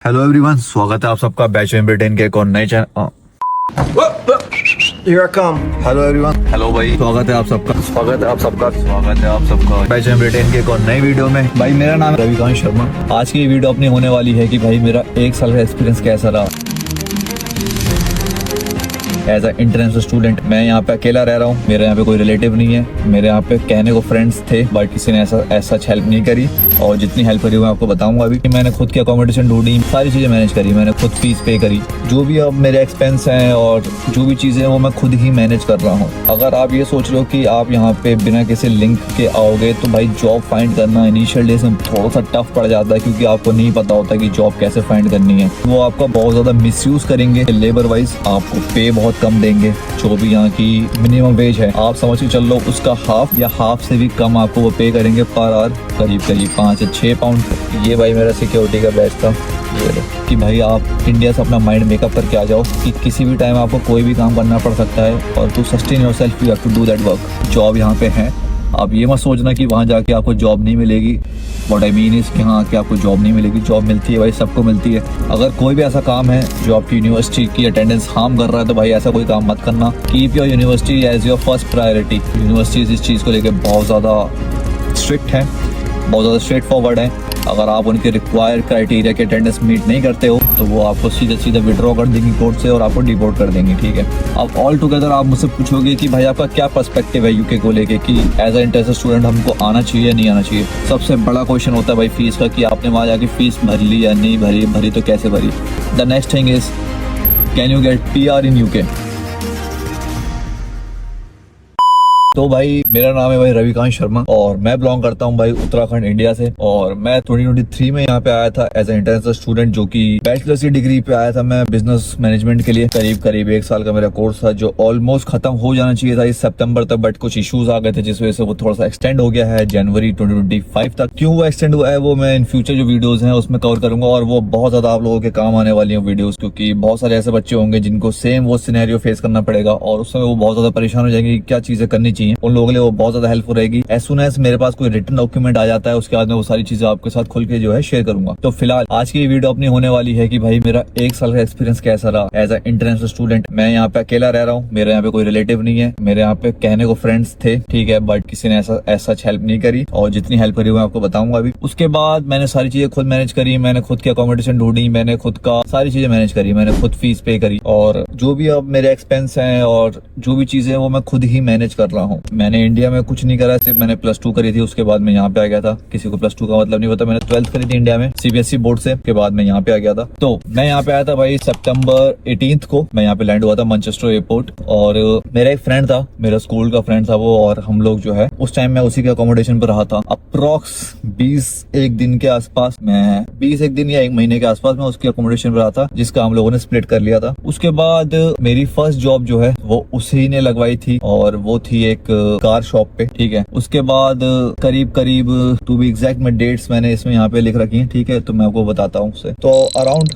Hello everyone, स्वागत है आप सबका बैच में ब्रिटेन के एक और नए channel. Here I come. Hello everyone, hello भाई, स्वागत है आप सबका बैच में ब्रिटेन के एक और नई वीडियो में। भाई मेरा नाम है रविकांत शर्मा। आज की वीडियो अपनी होने वाली है कि भाई मेरा एक साल का एक्सपीरियंस कैसा रहा एज अ इंटरनेशनल स्टूडेंट। मैं यहाँ पे अकेला रह रहा हूँ, मेरे यहाँ पे कोई रिलेटिव नहीं है। मेरे यहाँ पे कहने को फ्रेंड्स थे बट किसी ने ऐसा हेल्प नहीं करी, और जितनी हेल्प करी मैं आपको बताऊंगा अभी। मैंने खुद की अकोमोडेशन ढूंढी, सारी चीजें मैनेज करी, मैंने खुद फीस पे करी, जो भी अब मेरे एक्सपेंस हैं और जो भी चीजें हैं वो मैं खुद ही मैनेज कर रहा हूँ। अगर आप ये सोच रहे हो कि आप यहाँ पे बिना किसी लिंक के आओगे तो भाई जॉब फाइंड करना इनिशियल डेज में थोड़ा सा टफ पड़ जाता है, क्योंकि आपको नहीं पता होता कि जॉब कैसे फाइंड करनी है। वो आपका बहुत ज्यादा मिसयूज करेंगे लेबर वाइज, आपको पे बहुत कम देंगे। जो भी यहाँ की मिनिमम वेज है आप समझ के चल लो, उसका हाफ या हाफ से भी कम आपको वो पे करेंगे पर आवर, करीब 5 से 6 पाउंड। ये भाई मेरा सिक्योरिटी का बैच था कि भाई आप इंडिया से अपना माइंड मेकअप करके आ जाओ कि किसी भी टाइम आपको कोई भी काम करना पड़ सकता है, और to sustain yourself you have to do that work. Job यहाँ पे है, आप ये मत सोचना कि वहाँ जाके आपको जॉब नहीं मिलेगी। व्हाट आई मीन इज कि हाँ कि आपको जॉब नहीं मिलेगी, जॉब मिलती है भाई, सबको मिलती है। अगर कोई भी ऐसा काम है जो आपकी यूनिवर्सिटी की अटेंडेंस हार्म कर रहा है तो भाई ऐसा कोई काम मत करना। Keep your university as your first priority. Universities इस चीज़ को लेकर बहुत ज़्यादा स्ट्रिक्ट है, बहुत ज़्यादा स्ट्रेट फॉरवर्ड है। अगर आप उनके रिक्वायर्ड क्राइटेरिया के अटेंडेंस मीट नहीं करते हो तो वो आपको सीधा विड्रॉ कर देंगी कोर्ट से और आपको डिपोर्ट कर देंगी, ठीक है। अब ऑल टुगेदर आप मुझसे पूछोगे कि भाई आपका क्या पर्सपेक्टिव है यूके को लेके कि एज अ इंटरनेशनल स्टूडेंट हमको आना चाहिए या नहीं आना चाहिए। सबसे बड़ा क्वेश्चन होता है भाई फीस का, कि आपने वहाँ जाके फीस भर ली या नहीं भरी तो कैसे भरी। The next thing is can you get PR in UK. तो भाई मेरा नाम है भाई रविकांत शर्मा और मैं बिलोंग करता हूँ भाई उत्तराखंड इंडिया से। और मैं 2023 में यहाँ पे आया था एज ए इंटरनेशनल स्टूडेंट, जो कि बैचलर्स की डिग्री पे आया था मैं बिजनेस मैनेजमेंट के लिए। करीब 1 साल का मेरा कोर्स था जो ऑलमोस्ट खत्म हो जाना चाहिए था इस सितंबर तक, बट कुछ इश्यूज आ गए थे जिस वजह से वो थोड़ा सा एक्सटेंड हो गया है जनवरी 2025 तक। क्यों वो एक्सटेंड हुआ है वो मैं इन फ्यूचर जो वीडियोज हैं उसमें कवर करूंगा, और वो बहुत ज्यादा आप लोगों के काम आने वाली है वीडियोज, क्योंकि बहुत सारे ऐसे बच्चे होंगे जिनको सेम वो सिनेरियो फेस करना पड़ेगा और उस समय वो बहुत ज्यादा परेशान हो जाएंगे क्या चीजें करनी चाहिए। उन लोगों के लिए वो बहुत ज्यादा हेल्पफुल रहेगी। एज सुन एज मेरे पास कोई रिटन डॉक्यूमेंट आ जाता है उसके बाद में वो सारी चीजें आपके साथ खुल के जो है शेयर करूंगा। तो फिलहाल आज की वीडियो अपनी होने वाली है कि भाई मेरा 1 साल का एक्सपीरियंस कैसा रहा एज अ इंटरनेशनल स्टूडेंट। मैं यहाँ पे अकेला रह रहा हूँ, मेरे यहाँ पे कोई रिलेटिव नहीं है। मेरे यहाँ पे कहने को फ्रेंड्स थे, ठीक है, बट किसी ने ऐसा हेल्प नहीं करी, और जितनी हेल्प करी मैं आपको बताऊंगा अभी। उसके बाद मैंने सारी चीजें खुद मैनेज करी, मैंने खुद की अकोमोडेशन ढूंढी, मैंने खुद का सारी चीजें मैनेज करी, मैंने खुद फीस पे करी, और जो भी अब मेरे एक्सपेंस हैं और जो भी चीजें हैं वो मैं खुद ही मैनेज कर रहा हूँ। मैंने इंडिया में कुछ नहीं करा, सिर्फ मैंने +2 करी थी, उसके बाद मैं यहाँ पे आ गया था। किसी को +2 का मतलब नहीं पता, मैंने 12th करी थी इंडिया में CBSE बोर्ड से, के बाद मैं यहाँ पे आ गया था। तो मैं यहाँ पे आया था भाई सितंबर 18 को, मैं यहाँ पे लैंड हुआ था मैनचेस्टर एयरपोर्ट। और मेरा एक फ्रेंड था, मेरा स्कूल का फ्रेंड था वो, और हम लोग जो है उस टाइम मैं उसी के अकोमोडेशन पर रहा था। अप्रॉक्स 21 दिन के आसपास, मैं 21 दिन या 1 महीने के आसपास मैं उसके अकोमोडेशन पर रहा था, जिसका हम लोगों ने स्प्लिट कर लिया था। उसके बाद मेरी फर्स्ट जॉब जो है वो उसी ने लगवाई थी, और वो थी एक कार शॉप पे, ठीक है। उसके बाद करीब टू बी एग्जैक्ट में डेट्स मैंने इसमें यहाँ पे लिख रखी हैं, ठीक है, तो मैं आपको बताता हूँ उससे। तो अराउंड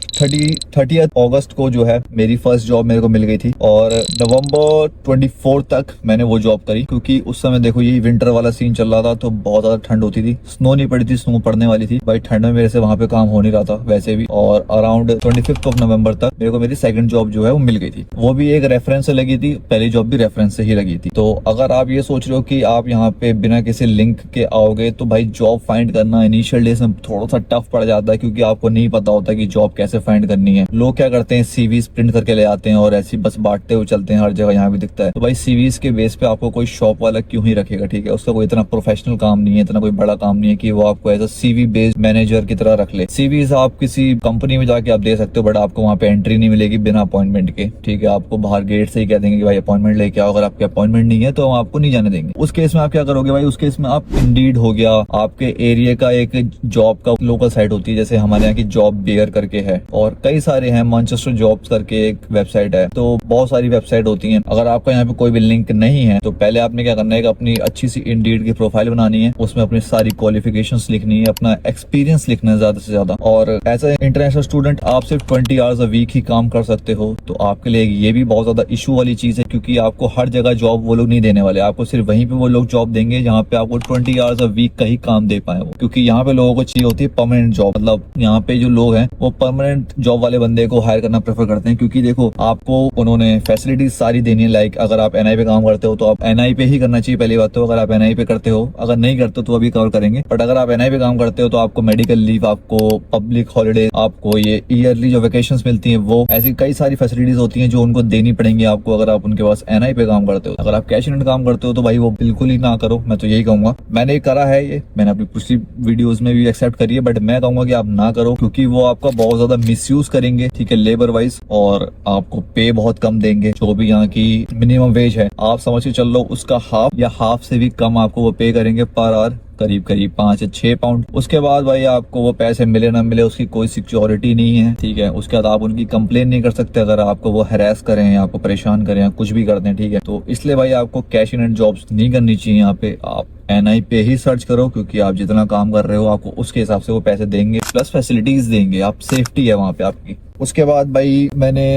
30 अगस्त को जो है मेरी फर्स्ट जॉब मेरे को मिल गई थी, और नवंबर 24 तक मैंने वो जॉब करी, क्योंकि उस समय देखो यही विंटर वाला सीन चल रहा था, तो बहुत ज्यादा ठंड होती थी, स्नो नहीं पड़ी थी, स्नो पड़ने वाली थी भाई। ठंड में मेरे से वहाँ पे काम हो नहीं रहा था वैसे भी। और अराउंड 25 नवंबर तक मेरे को मेरी सेकंड जॉब जो है वो मिल गई थी। वो भी एक रेफरेंस से लगी थी, पहली जॉब भी रेफरेंस से ही लगी थी। तो अगर आप ये सोच रहे हो कि आप यहाँ पे बिना किसी लिंक के आओगे तो भाई जॉब फाइंड करना इनिशियल डेज में थोड़ा सा टफ पड़ जाता है, क्योंकि आपको नहीं पता होता कि जॉब कैसे फाइंड करनी है। लोग क्या करते हैं, CVs प्रिंट करके ले आते हैं और ऐसी बस बांटते हुए चलते हैं, हर जगह यहाँ भी दिखता है। तो भाई CVs के बेस पे आपको कोई शॉप वाला क्यों ही रखेगा, ठीक है। उसका कोई इतना प्रोफेशनल काम नहीं है, इतना कोई बड़ा काम नहीं है कि वो आपको as a CV based manager की तरह रख ले। CVs आप किसी कंपनी में जाके आप दे सकते हो, बट आपको वहाँ पे एंट्री नहीं मिलेगी बिना अपॉइंटमेंट के, ठीक है। आपको बाहर गेट से ही कह देंगे कि भाई अपॉइंटमेंट लेके आओ, अगर आपके अपॉइंटमेंट नहीं है तो हम आपको नहीं जाने देंगे। उस केस में आप क्या करोगे भाई, उस केस में आप इंडीड हो गया, आपके एरिया का एक जॉब का लोकल साइट होती है, जैसे हमारे यहाँ की जॉब बेयर करके है, और कई सारे हैं, मैनचेस्टर जॉब्स करके एक वेबसाइट है। तो बहुत सारी वेबसाइट होती हैं। अगर आपका यहाँ पे कोई भी लिंक नहीं है तो पहले आपने क्या करना है कि अपनी अच्छी सी इंडीड की प्रोफाइल बनानी है, उसमें अपनी सारी क्वालिफिकेशंस लिखनी है, अपना एक्सपीरियंस लिखना है ज्यादा से ज्यादा। और एज ए इंटरनेशनल स्टूडेंट आप सिर्फ 20 आवर्स अ वीक ही काम कर सकते हो, तो आपके लिए ये भी बहुत ज्यादा इशू वाली चीज है, क्योंकि आपको हर जगह जॉब वो लोग नहीं देने वाले, आपको सिर्फ वहीं पे वो लोग जॉब देंगे जहाँ पे आपको 20 आवर्स अ वीक का ही काम दे पाए वो, क्योंकि यहाँ पे लोगों को चाहिए होती है परमानेंट जॉब। मतलब यहाँ पे जो लोग हैं वो परमानेंट जॉब वाले बंदे को हायर करना प्रेफर करते हैं, क्योंकि देखो आपको उन्होंने फैसिलिटीज सारी देनी है। लाइक अगर आप एनआई पे काम करते हो तो आप एनआई पे ही करना चाहिए पहली बात तो। अगर आप एनआई पे करते हो, अगर नहीं करते तो अभी कवर करेंगे, बट अगर आप एनआई पे काम करते हो तो आपको मेडिकल लीव, आपको पब्लिक हॉलीडे, आपको ये ईयरली जो वेकेशंस मिलती हैं, वो ऐसी कई सारी फैसिलिटीज होती हैं जो उनको देनी पड़ेंगी आपको अगर आप उनके पास एनआई पे काम करते हो। अगर आप कैश इन हैंड काम करते हो तो भाई वो बिल्कुल ही ना करो, मैं तो यही कहूंगा। मैंने करा है ये, मैंने अपनी पिछली वीडियोस में भी एक्सेप्ट करी है, बट मैं कहूंगा कि आप ना करो, क्योंकि वो आपका बहुत ज्यादा मिसयूज करेंगे, ठीक है, लेबर वाइज, और आपको पे बहुत कम देंगे। जो भी यहाँ की मिनिमम वेज है आप समझ के चल लो, उसका हाफ या हाफ से भी कम आपको वो पे करेंगे पर आवर, करीब 5 से 6 पाउंड। उसके बाद भाई आपको वो पैसे मिले ना मिले उसकी कोई सिक्योरिटी नहीं है, ठीक है। उसके बाद आप उनकी कंप्लेन नहीं कर सकते अगर आपको वो हैरेस करें या आपको परेशान करें या कुछ भी कर दें, ठीक है। तो इसलिए भाई आपको कैश इन हैंड जॉब्स नहीं करनी चाहिए यहाँ पे। आप एनआई पे ही सर्च करो, क्योंकि आप जितना काम कर रहे हो आपको उसके हिसाब से वो पैसे देंगे, प्लस फैसिलिटीज देंगे, आप सेफ्टी है वहाँ पे आपकी। उसके बाद भाई मैंने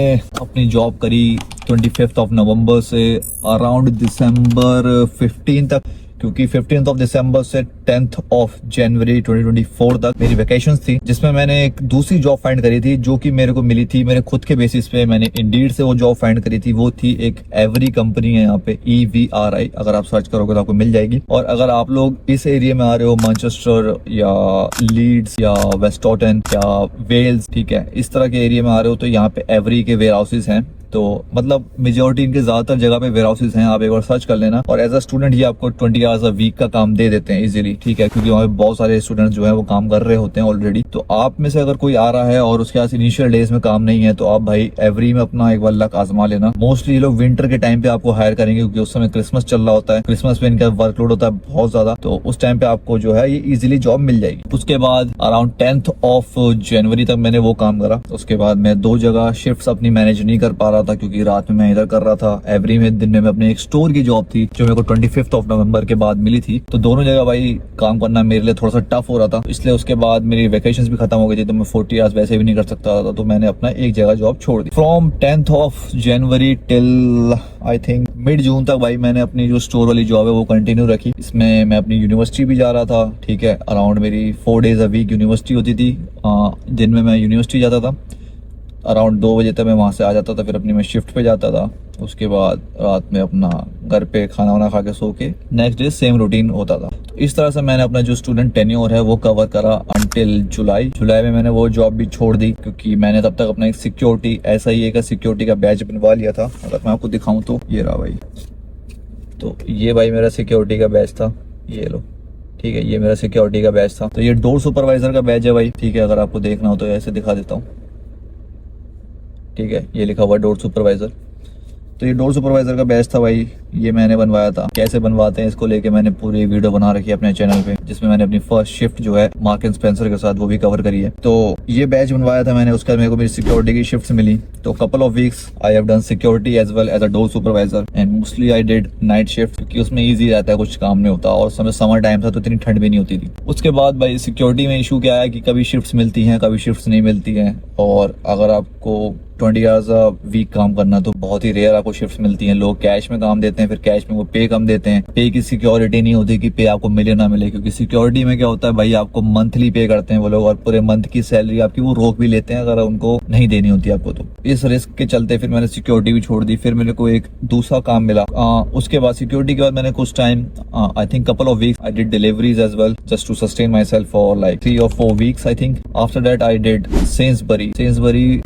अपनी जॉब करी 25 ऑफ नवंबर से अराउंड दिसंबर 15 तक, क्योंकि 15 ऑफ दिसंबर से 10 ऑफ जनवरी 2024 तक मेरी वेकेशंस थी, जिसमें मैंने एक दूसरी जॉब फाइंड करी थी जो कि मेरे को मिली थी मेरे खुद के बेसिस पे। मैंने इंडीड से वो जॉब फाइंड करी थी, वो थी एक एवरी कंपनी है यहाँ पे, EVRI, अगर आप सर्च करोगे तो आपको मिल जाएगी। और अगर आप लोग इस एरिया में आ रहे हो, मैनचेस्टर या लीड्स या वेस्टॉटन या वेल्स, ठीक है, इस तरह के एरिया में आ रहे हो तो यहाँ पे एवरी के वेयर हाउसेज हैं। तो मतलब मेजोरिटी इनके ज्यादातर जगह पे वेयर हाउसेज हैं, आप एक बार सर्च कर लेना। और एज अ स्टूडेंट ये आपको 20 आवर्स अ वीक का काम दे देते हैं इजीली, ठीक है, क्योंकि वहाँ पे बहुत सारे स्टूडेंट्स जो है वो काम कर रहे होते हैं ऑलरेडी। तो आप में से अगर कोई आ रहा है और उसके पास इनिशियल डेज में काम नहीं है तो आप भाई एवरी में अपना एक बार लक आजमा लेना। मोस्टली ये लोग विंटर के टाइम पे आपको हायर करेंगे, क्योंकि उस समय क्रिसमस चल रहा होता है, क्रिसमस पे इनका वर्कलोड होता है बहुत ज्यादा, तो उस टाइम पे आपको जो है ये इजिली जॉब मिल जाएगी। उसके बाद अराउंड 10 ऑफ जनवरी तक मैंने वो काम करा। उसके बाद मैं 2 जगह शिफ्ट अपनी मैनेज नहीं कर पा रहा था, क्योंकि रात में मैं इधर कर रहा था, एवरी में दिन में मैं अपने एक स्टोर की जॉब थी जो मेरे को 25 ऑफ नवंबर के बाद मिली थी। तो दोनों जगह भाई काम करना मेरे लिए थोड़ा सा टफ हो रहा था, इसलिए उसके बाद मेरी वेकेशंस भी खत्म हो गई थी, तो मैं 40 आवर्स वैसे भी नहीं कर सकता था, तो मैंने अपना एक जगह जॉब छोड़ दी। From 10 of January till I think mid June तक भाई मैंने अपनी जो स्टोर वाली जॉब है वो कंटिन्यू रखी। इसमें मैं अपनी यूनिवर्सिटी भी जा रहा था, ठीक है, अराउंड मेरी 4 डेज अ वीक यूनिवर्सिटी होती थी। दिन में मैं यूनिवर्सिटी जाता था, अराउंड 2 बजे तक मैं वहाँ से आ जाता था, फिर अपनी मैं शिफ्ट पे जाता था। उसके बाद रात में अपना घर पे खाना वाना खा के सो के नेक्स्ट डे सेम रूटीन होता था। तो इस तरह से मैंने अपना जो स्टूडेंट टेन्योर है वो कवर करा अंटिल जुलाई में मैंने वो जॉब भी छोड़ दी, क्योंकि मैंने तब तक अपना एक सिक्योरिटी SIA का सिक्योरिटी का बैच बनवा लिया था। अगर मैं आपको दिखाऊं तो ये रहा भाई, तो ये भाई मेरा सिक्योरिटी का बैच था, ये लो, ठीक है, ये मेरा सिक्योरिटी का बैच था। तो ये डोर सुपरवाइजर का बैच है भाई, ठीक है, अगर आपको देखना हो तो ऐसे दिखा देता हूँ, ठीक है, ये लिखा हुआ डोर सुपरवाइजर। तो ये डोर सुपरवाइजर का बैच था भाई, ये मैंने बनवाया था। कैसे बनवाते हैं इसको लेके मैंने पूरी वीडियो बना रखी है अपने चैनल पे, जिसमें मैंने अपनी फर्स्ट शिफ्ट जो है मार्क एंड स्पेंसर के साथ वो भी कवर करी है। तो ये बैच बनवाया था मैंने, उसके बाद मेरे को मेरी सिक्योरिटी की शिफ्ट मिली। तो couple of weeks I have done security as well as a door supervisor, and mostly I did night shift, क्योंकि उसमें ईजी रहता है, कुछ काम नहीं होता, और समय समर टाइम था तो इतनी ठंड भी नहीं होती थी। उसके बाद भाई सिक्योरिटी में इशू क्या है कि कभी शिफ्ट मिलती है, कभी शिफ्ट नहीं मिलती है, और अगर आपको 20 आवर्स अ वीक काम करना तो बहुत ही रेयर आपको शिफ्ट मिलती हैं। लोग कैश में काम देते हैं, फिर कैश में वो पे कम देते हैं, पे की सिक्योरिटी नहीं होती कि पे आपको मिले ना मिले, क्योंकि सिक्योरिटी में क्या होता है भाई, आपको मंथली पे करते हैं वो लोग, और पूरे मंथ की सैलरी आपकी वो रोक भी लेते हैं अगर उनको नहीं देनी होती आपको। तो इस रिस्क के चलते फिर मैंने सिक्योरिटी भी छोड़ दी। फिर मेरे को एक दूसरा काम मिला, उसके बाद सिक्योरिटी के बाद मैंने कुछ time, I think couple of weeks I did deliveries as well, just to sustain myself for like 3 or 4 weeks I think. After that I did Sainsbury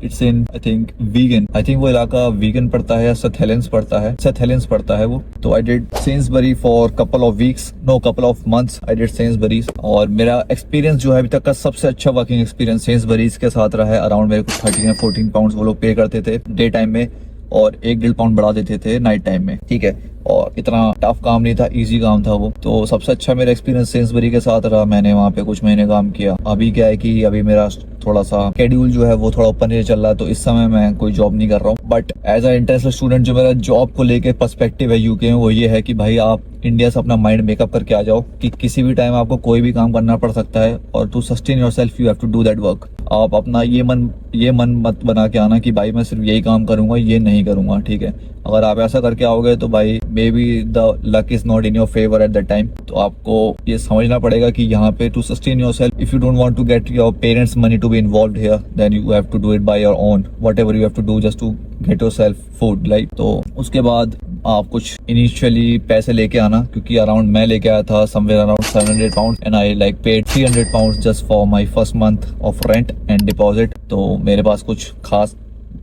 it's in I think Wigan, I think वो इलाका vegan पड़ता है या Seth Helens पड़ता है वो। तो आई did Sainsbury for couple of months I did Sainsbury's, और मेरा एक्सपीरियंस जो है अभी तक का सबसे अच्छा वर्किंग एक्सपीरियंस सेन्सबरीज के साथ रहा है। अराउंड मेरे को 13 या 14 पाउंड वो लोग पे करते थे डे टाइम में, और 1-1.5 पाउंड बढ़ा देते थे नाइट टाइम में, ठीक है, और इतना टफ काम नहीं था, इजी काम था वो। तो सबसे अच्छा मेरा एक्सपीरियंस सेन्सबरी के साथ रहा। मैंने वहाँ पे कुछ महीने काम किया। अभी क्या है कि अभी मेरा थोड़ा सा शेड्यूल जो है वो थोड़ा ऊपर नीचे चल रहा है, तो इस समय मैं कोई जॉब नहीं कर रहा हूँ। But as a international student जो मेरा जॉब को लेके पर्सपेक्टिव है यूके में, वो ये है कि भाई आप इंडिया से अपना माइंड मेकअप करके आ जाओ कि किसी भी टाइम आपको कोई भी काम करना पड़ सकता है, और to sustain yourself you have to do that work. आप अपना ये मन मत बना के आना कि भाई मैं सिर्फ यही काम करूंगा, ये नहीं करूंगा, ठीक है। अगर आप ऐसा करके आओगे तो भाई maybe the luck is not in your favour at the time. तो आपको ये समझना पड़ेगा कि यहाँ पे to sustain yourself, if you don't want to get your parents money to be involved here, then you have to do it by your own, whatever you have to do just to get yourself food like. तो उसके बाद आप कुछ initially पैसे लेके आना, क्योंकि around मैं लेके आया था somewhere around 700 pound and I like paid 300 pound just for my first month of rent and deposit. तो मेरे पास कुछ खास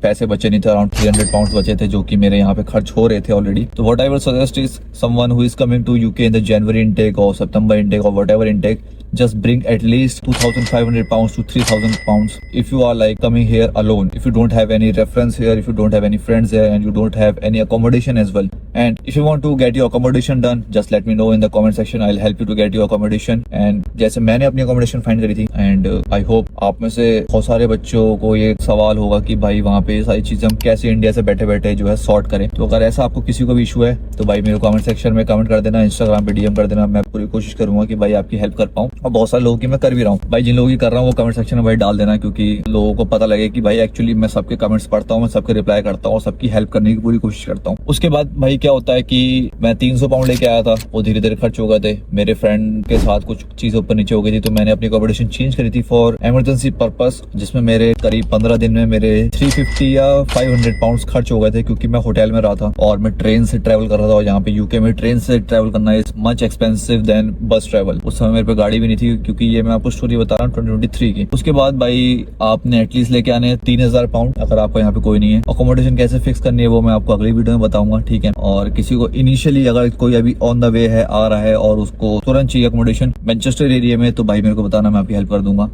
पैसे बचे नहीं थे, अराउंड 300 पाउंड बचे थे जो कि मेरे यहाँ पे खर्च हो रहे थे ऑलरेडी। तो what I would suggest is someone who is coming to UK in the January intake और सितंबर इनटेक और whatever intake, just bring at least 2,500 pounds to 3,000 pounds if you are like coming here alone, if you don't have any reference here, if you don't have any friends here and you don't have any accommodation as well. And if you want to get your accommodation done, just let me know in the comment section, I'll help you to get your accommodation। and जैसे मैंने अपनी accommodation find करी थी and I hope आप में से बहुत सारे बच्चों को ये सवाल होगा कि भाई वहाँ पे सारी चीजें हम कैसे इंडिया से बैठे बैठे जो है सॉर्ट करें। तो अगर ऐसा आपको किसी को भी इशू है तो भाई मेरे कमेंट सेक्शन में कमेंट कर देना, इंस्टाग्राम पे डीएम कर देना, मैं पूरी कोशिश करूंगा कि भाई आपकी हेल्प कर पाऊँ। और बहुत सारे लोगों की मैं कर भी रहा हूँ भाई, जिन लोगों की कर रहा हूँ वो कमेंट सेक्शन में भाई डाल देना, क्योंकि लोगों को पता लगे कि भाई एक्चुअली मैं सबके कमेंट्स पढ़ता हूँ, मैं सबके रिप्लाई करता हूँ और सबकी हेल्प करने की पूरी कोशिश करता हूँ। उसके बाद भाई क्या होता है कि मैं 300 पाउंड लेके आया था, वो धीरे धीरे खर्च हो गए थे, मेरे फ्रेंड के साथ कुछ चीजें ऊपर नीचे हो गई थी, तो मैंने अपनी अकोमोडेशन चेंज करी थी फॉर इमरजेंसी पर्पस, जिसमें मेरे करीब 15 दिन में मेरे 350 या 500 पाउंड खर्च हो गए थे, क्योंकि मैं होटल में रहा था और मैं ट्रेन से ट्रेवल कर रहा था। और यहाँ पे यूके में ट्रेन से ट्रेवल करना इज मच एक्सपेंसिव देन बस ट्रेवल। उस समय मेरे पे गाड़ी भी नहीं थी, क्योंकि ये मैं आपको स्टोरी बता रहा हूँ 2023 की। उसके बाद भाई आपने एटलीस्ट लेके आने 3,000 पाउंड, अगर आपको यहाँ पे कोई नहीं है। अकोमोडेशन कैसे फिक्स करनी है वो मैं आपको अगली वीडियो में बताऊंगा, ठीक है। और किसी को इनिशियली अगर कोई अभी ऑन द वे है, आ रहा है और उसको तुरंत चाहिए अकोमोडेशन मैनचेस्टर एरिया में, तो भाई मेरे को बताना, मैं आपकी हेल्प कर दूंगा।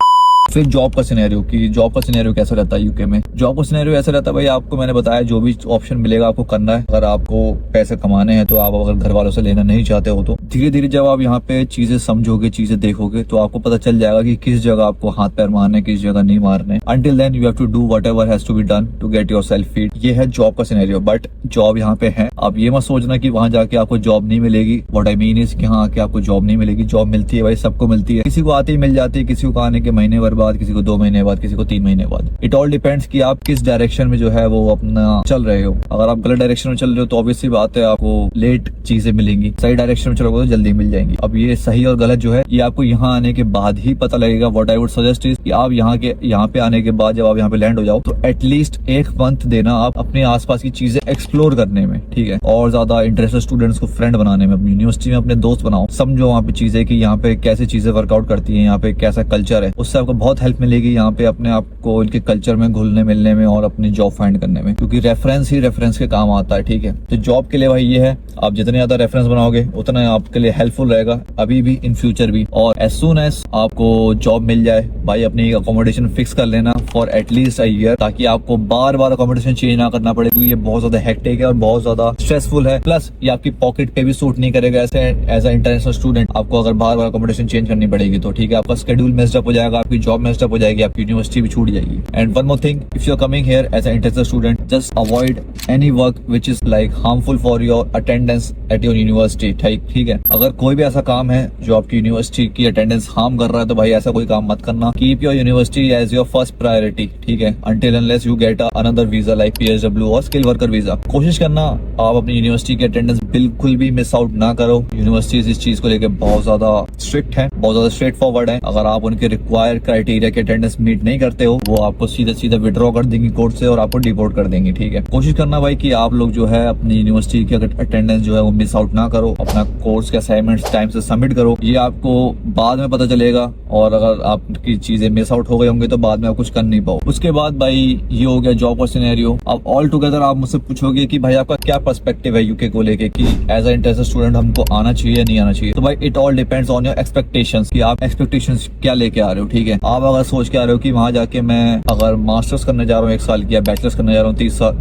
फिर जॉब का सिनेरियो, कि जॉब का सिनेरियो कैसा रहता है यूके में। जॉब का सिनेरियो ऐसा रहता है भाई, आपको मैंने बताया जो भी ऑप्शन मिलेगा आपको करना है। अगर आपको पैसे कमाने हैं तो आप अगर घर वालों से लेना नहीं चाहते हो तो धीरे धीरे जब आप यहाँ पे चीजें समझोगे, चीजें देखोगे, तो आपको पता चल जाएगा कि किस जगह आपको हाथ पैर मारने, किस जगह नहीं मारने। Until then you have to do whatever has to be done to get yourself feed. ये है जॉब का सिनेरियो। बट जॉब यहाँ पे है, आप ये मत सोचना कि वहां जाके आपको जॉब नहीं मिलेगी। व्हाट आई मीन इज कि हाँ कि आपको जॉब नहीं मिलेगी, जॉब मिलती है भाई, सबको मिलती है। किसी को आते ही मिल जाती है, किसी को आने के महीने भर बाद, किसी को 2 महीने बाद, किसी को 3 महीने बाद। इट ऑल डिपेंड्स कि आप किस डायरेक्शन में जो है वो अपना चल रहे हो। अगर आप गलत डायरेक्शन में चल रहे हो तो ऑब्वियसली बात है आपको लेट चीजें मिलेंगी, सही डायरेक्शन में चलोगे तो जल्दी मिल जाएंगी। अब ये सही और गलत जो है ये आपको यहाँ आने के बाद ही पता लगेगा। What I would suggest is कि आप यहाँ पे आने के बाद जब आप यहाँ पे लैंड हो जाओ तो एटलीस्ट 1 मंथ देना आप अपने आसपास की चीजें एक्सप्लोर करने में, ठीक है। और ज्यादा इंटरेस्टेड स्टूडेंट्स को फ्रेंड बनाने में, अपनी यूनिवर्सिटी में अपने दोस्त बनाओ, समझो वहाँ पे चीजें कि यहाँ पे कैसे चीजें वर्कआउट करती है, यहाँ पे कैसा कल्चर है। उससे आपको बहुत हेल्प मिलेगी यहाँ पे अपने आप को इनके कल्चर में घुलने मिलने में और अपनी जॉब फाइंड करने में, क्योंकि रेफरेंस ही रेफरेंस के काम आता है, ठीक है। तो जॉब के लिए भाई ये है, आप जितने ज्यादा रेफरेंस बनाओगे उतना आपके लिए हेल्पफुल रहेगा, अभी भी इन फ्यूचर भी। और एज सून एज आपको जॉब मिल जाए भाई, अपनी अकोमोडेशन फिक्स कर लेना फॉर एटलीस्ट अ ईयर, ताकि आपको बार बार अकोमोडेशन चेंज ना करना पड़े, क्योंकि ये बहुत ज्यादा हेक्टिक है और बहुत ज्यादा स्ट्रेसफुल है। प्लस ये आपकी पॉकेट पे भी सूट नहीं करेगा ऐसे एज अ इंटरनेशनल स्टूडेंट। आपको अगर बार बार अकोमोडेशन चेंज करनी पड़ेगी तो ठीक है, आपका शेड्यूल मेस्ड अप हो जाएगा, आपकी जॉब मेस्ड अप हो जाएगी, आपकी यूनिवर्सिटी भी छूट जाएगी। And one more thing, if you are coming here as a international student, just avoid any work which is like harmful for your attendance at your university, ठीक है। अगर कोई भी ऐसा काम है जो आपकी यूनिवर्सिटी की अटेंडेंस हार्म कर रहा है तो भाई ऐसा कोई काम मत करना। Keep your university as your first priority, ठीक है, until unless you get another visa like PSW और स्किल वर्कर वीजा। कोशिश करना आप अपनी यूनिवर्सिटी की अटेंडेंस बिल्कुल भी मिस आउट ना करो। यूनिवर्सिटीज इस चीज को लेकर बहुत ज्यादा स्ट्रिक्ट है, बहुत ज्यादा स्ट्रेट फॉरवर्ड है। अगर आप उनके रिक्वायर्ड क्राइटेरिया के अटेंडेंस मीट नहीं करते हो, वो आपको सीधा विड्रॉ कर देंगी कोर्ट से और आपको डिपोर्ट कर देंगी, ठीक है। कोशिश करना भाई कि आप लोग जो है अपनी यूनिवर्सिटी की अटेंडेंस जो है वो मिस आउट ना करो, अपना कोर्स के असाइनमेंट्स टाइम से सबमिट करो। ये आपको बाद में पता चलेगा, और अगर आपकी चीजें मिस आउट हो गई होंगी तो बाद में आप कुछ कर नहीं पाओ। उसके बाद भाई ये हो गया जॉब का सिनेरियो। अब ऑल टुगेदर आप मुझसे पूछोगे कि भाई आपका क्या पर्सपेक्टिव है यूके को लेके, कि एज अ इंटरनेशनल स्टूडेंट हमको आना चाहिए या नहीं आना चाहिए। तो भाई it all depends on your expectations, कि आप एक्सपेक्टेशंस क्या लेके आ रहे हो, ठीक है। आप अगर सोच के आ रहे हो कि वहां जाके मैं अगर मास्टर्स करने जा रहा हूँ 1 साल की या बैचलर्स करने जा रहा हूँ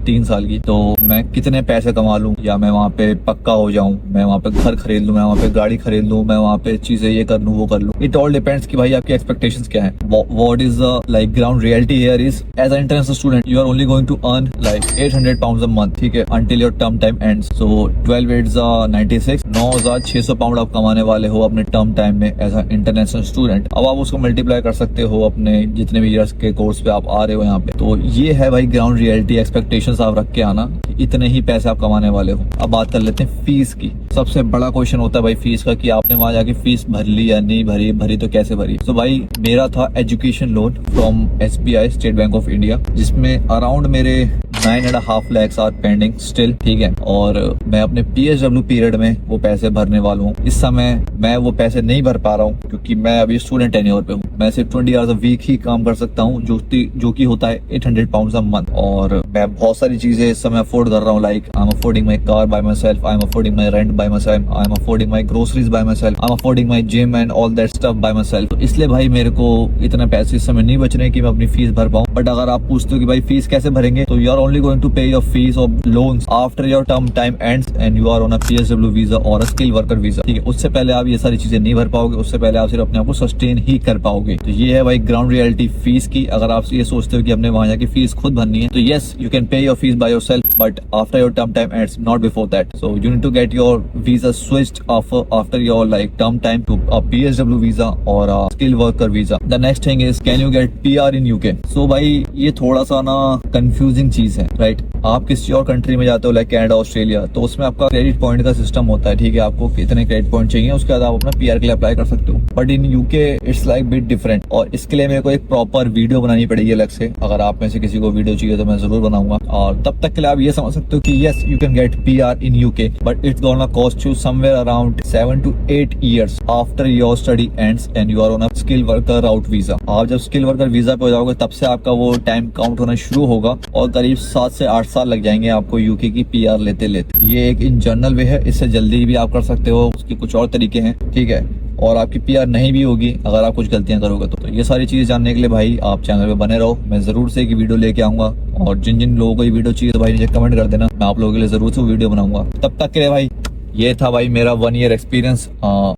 3 साल की, तो मैं कितने पैसे कमा लूँ, या मैं वहाँ पे पक्का हो जाऊँ, मैं वहाँ पे घर खरीद लूँ, मैं वहाँ पे गाड़ी खरीद लूँ, मैं वहाँ पे चीजें ये कर लूँ वो कर लूँ। इट ऑल डिपेंड्स कि भाई आपकी एक्सपेक्टेशंस क्या है। What is the like ground reality here is, as a international student you are only going to earn like 800 pound a month, ठीक है, until your term time ends. So 12 8 96, 9,600 pound आप कमाने वाले हो अपने टर्म टाइम में as a international student. अब आप उसको मल्टीप्लाई कर सकते हो अपने जितने भी ईयर्स के कोर्स पे आप आ रहे हो यहाँ पे। तो ये है भाई ग्राउंड रियलिटी, एक्सपेक्टेशंस आप रख के आना। इतने ही पैसे आप कमाने वाले हो। अब बात कर लेते हैं फीस की। सबसे बड़ा क्वेश्चन होता है भाई फीस का कि आपने वहां जाके फीस भर ली या नहीं भरी, भरी तो कैसे भरी। तो भाई मेरा था education loan from SBI state bank of India, जिसमें अराउंड मेरे 9.5 lakhs आर पेंडिंग स्टिल, ठीक है। और मैं अपने PSW पीरियड में वो पैसे भरने वाला हूँ। इस समय मैं वो पैसे नहीं भर पा रहा हूँ क्योंकि मैं अभी स्टूडेंट टेन्योर पे हूँ। मैं सिर्फ 20 आवर्स अ वीक ही काम कर सकता हूँ, जो कि होता है 800 pounds अ मंथ। और मैं बहुत सारी चीजें इस समय अफोर्ड कर रहा हूँ, like I am affording my car bye my self, I am affording my rent bye my self, I am affording my groceries bye my self, I am affording my gym and all that stuff bye my self. इसलिए भाई मेरे को इतना पैसे इस समय नहीं बच रहे कि मैं अपनी फीस भर पाऊँ। बट अगर आप पूछते हो कि भाई फीस कैसे भरेंगे, तो you are only going to pay your fees of loans after your term time ends and you are on a PSW visa और अ स्किल वर्कर वीजा, ठीक है। उससे पहले आप ये सारी चीजें नहीं भर पाओगे, उससे पहले आप सिर्फ अपने आप को सस्टेन ही कर पाओगे। तो ये है भाई ग्राउंड रियलिटी फीस की। अगर आप ये सोचते हो कि हमने वहां जाके फीस खुद भरनी है, तो yes you can pay your fees by yourself, but after your term time ends, not before that. So you need to get your visa switched after your like term time to a PSW visa और a skill worker visa. The next thing is can you get PR in UK। So भाई ये थोड़ा सा ना confusing चीज है, right. आप किसी और कंट्री में जाते हो लाइक कनाडा, ऑस्ट्रेलिया, तो उसमें आपका क्रेडिट पॉइंट का सिस्टम होता है, ठीक है। आपको कितने क्रेडिट पॉइंट चाहिए उसके बाद आप अपना PR के लिए अप्लाई कर सकते हो। But in UK it's like bit different, और इसके लिए मेरे को एक प्रॉपर वीडियो बनानी पड़ेगी अलग से। अगर आप में से किसी को वीडियो चाहिए तो मैं जरूर बनाऊंगा। और तब तक के लिए आप ये समझ सकते हो कि yes you can get PR in UK, but it's gonna cost you somewhere around 7 to 8 years after your study ends and you are on a skill worker out visa. आप जब स्किल वर्कर वीजा पे हो जाओगे तब से आपका वो time count होना शुरू होगा, और करीब 7 से 8 साल लग जाएंगे आपको UK की PR लेते लेते। ये एक इन जनरल वे है, इससे जल्दी भी आप कर सकते हो, उसके कुछ और तरीके हैं, ठीक है। और आपकी PR नहीं भी होगी अगर आप कुछ गलतियां करोगे तो ये सारी चीजें जानने के लिए भाई आप चैनल पे बने रहो। मैं जरूर से एक वीडियो लेके आऊंगा, और जिन जिन लोगों को ये वीडियो चाहिए तो भाई नीचे कमेंट कर देना, मैं आप लोगों के लिए जरूर से वीडियो बनाऊंगा। तब तक के लिए भाई ये था भाई मेरा 1 year experience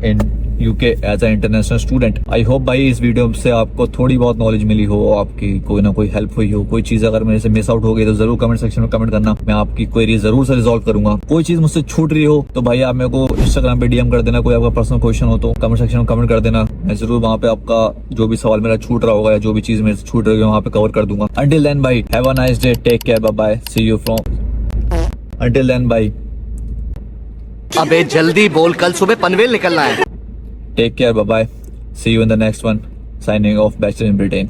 in UK as a international student. I hope भाई इस वीडियो से आपको थोड़ी बहुत नॉलेज मिली हो, आपकी कोई ना कोई हेल्प हुई हो। कोई चीज अगर मेरे से मिस आउट हो गई तो जरूर कमेंट सेक्शन में कमेंट करना, मैं आपकी क्वेरी जरूर से रिजॉल्व करूंगा। कोई चीज मुझसे छूट रही हो तो भाई आप मेरे को Instagram पे DM कर देना। कोई आपका पर्सनल क्वेश्चन हो तो कमेंट सेक्शन में कमेंट कर देना, मैं जरूर वहाँ पे आपका जो भी सवाल मेरा छूट रहा होगा या जो भी चीज मेरे से छूट रही है वहाँ पे कवर कर दूंगा। अंटिल देन भाई have a nice day, take care, bye bye, see you from. Until then भाई अबे जल्दी बोल, कल सुबह पनवेल निकलना है। take care, bye bye, see you in the next one, signing off, Bachelor in Britain।